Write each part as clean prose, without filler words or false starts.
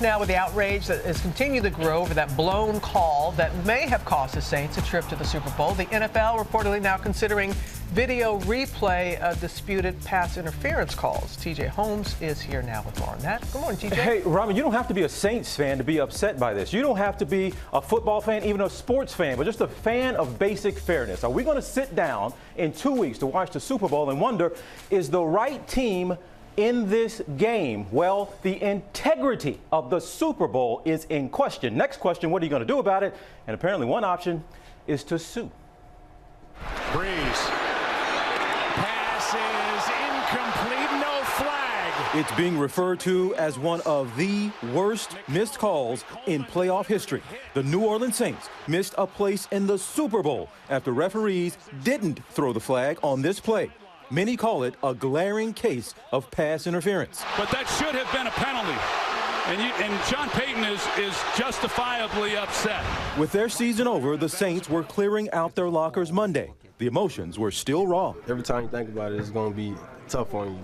now with the outrage that has continued to grow over that blown call that may have cost the Saints a trip to the Super Bowl. The NFL reportedly now considering video replay of disputed pass interference calls. TJ Holmes is here now with more on that. Good morning, TJ. Hey, Robin, you don't have to be a Saints fan to be upset by this. You don't have to be a football fan, even a sports fan, but just a fan of basic fairness. Are we going to sit down in 2 weeks to watch the Super Bowl and wonder, is the right team in this game? Well, the integrity of the Super Bowl is in question. Next question, what are you going to do about it? And apparently one option is to sue. Breeze. Pass is incomplete, no flag. It's being referred to as one of the worst missed calls in playoff history. The New Orleans Saints missed a place in the Super Bowl after referees didn't throw the flag on this play. Many call it a glaring case of pass interference. But that should have been a penalty. And Sean Payton is justifiably upset. With their season over, the Saints were clearing out their lockers Monday. The emotions were still raw. Every time you think about it, it's going to be tough on you.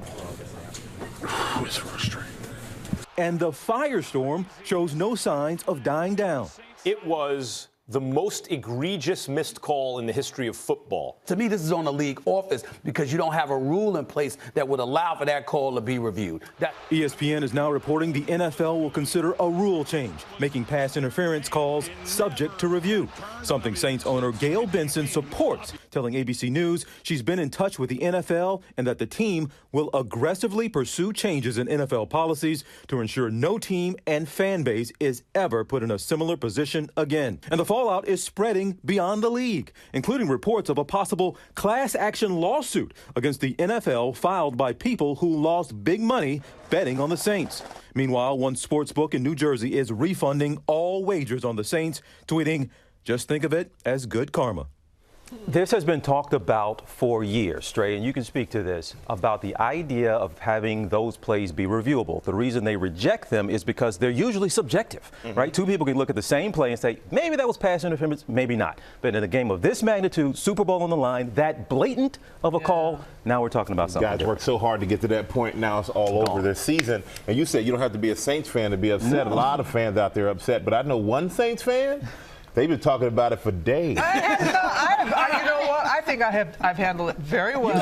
It's frustrating. And the firestorm shows no signs of dying down. It was the most egregious missed call in the history of football. To me, this is on the league office because you don't have a rule in place that would allow for that call to be reviewed. ESPN is now reporting the NFL will consider a rule change, making pass interference calls subject to review, something Saints owner Gail Benson supports, telling ABC News she's been in touch with the NFL and that the team will aggressively pursue changes in NFL policies to ensure no team and fan base is ever put in a similar position again. And the fallout is spreading beyond the league, including reports of a possible class action lawsuit against the NFL filed by people who lost big money betting on the Saints. Meanwhile, one sportsbook in New Jersey is refunding all wagers on the Saints, tweeting, "Just think of it as good karma." This has been talked about for years, Stray, and you can speak to this, about the idea of having those plays be reviewable. The reason they reject them is because they're usually subjective, right? Two people can look at the same play and say, maybe that was pass interference, maybe not. But in a game of this magnitude, Super Bowl on the line, that blatant of a call, now we're talking about something Guys different. worked so hard to get to that point. Now it's all over this season. And you said you don't have to be a Saints fan to be upset. A lot of fans out there are upset. But I know one Saints fan, they've been talking about it for days. You know what? I think I've handled it very well.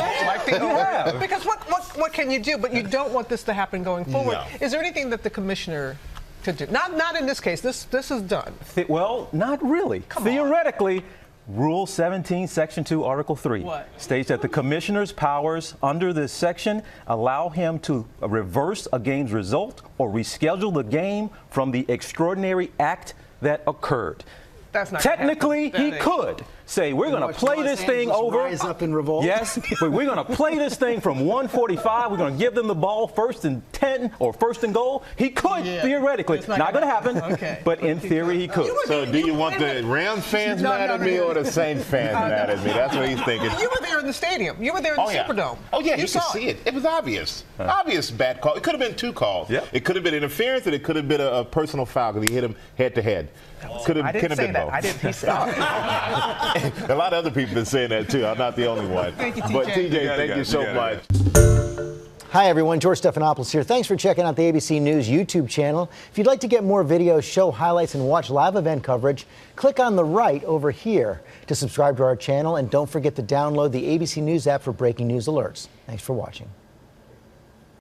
Because what can you do? But you don't want this to happen going forward. No. Is there anything that the commissioner could do? Not in this case. This is done. Well, not really. Theoretically, Rule 17, Section 2, Article 3 states that the commissioner's powers under this section allow him to reverse a game's result or reschedule the game from the extraordinary act that occurred. That's not Technically, he could say, we're going to play this thing over. Rise up in revolt. Yes, but we're going to play this thing from 145. We're going to give them the ball 1st and 10 or 1st and goal. He could, theoretically. Not going to happen, but in theory, he could. So do you want the Rams fans mad at me or the Saints fans mad at me? That's what he's thinking. You were there in the stadium. You were there in the Superdome. Oh, yeah, you could see it. It was obvious. Obvious bad call. It could have been two calls. Yep. It could have been interference and it could have been a personal foul because he hit him head to head. I didn't say that. I didn't. He said A lot of other people have been saying that too. I'm not the only one. Thank you, TJ. But TJ, thank you so much. Hi, everyone. George Stephanopoulos here. Thanks for checking out the ABC News YouTube channel. If you'd like to get more videos, show highlights, and watch live event coverage, click on the right over here to subscribe to our channel. And don't forget to download the ABC News app for breaking news alerts. Thanks for watching.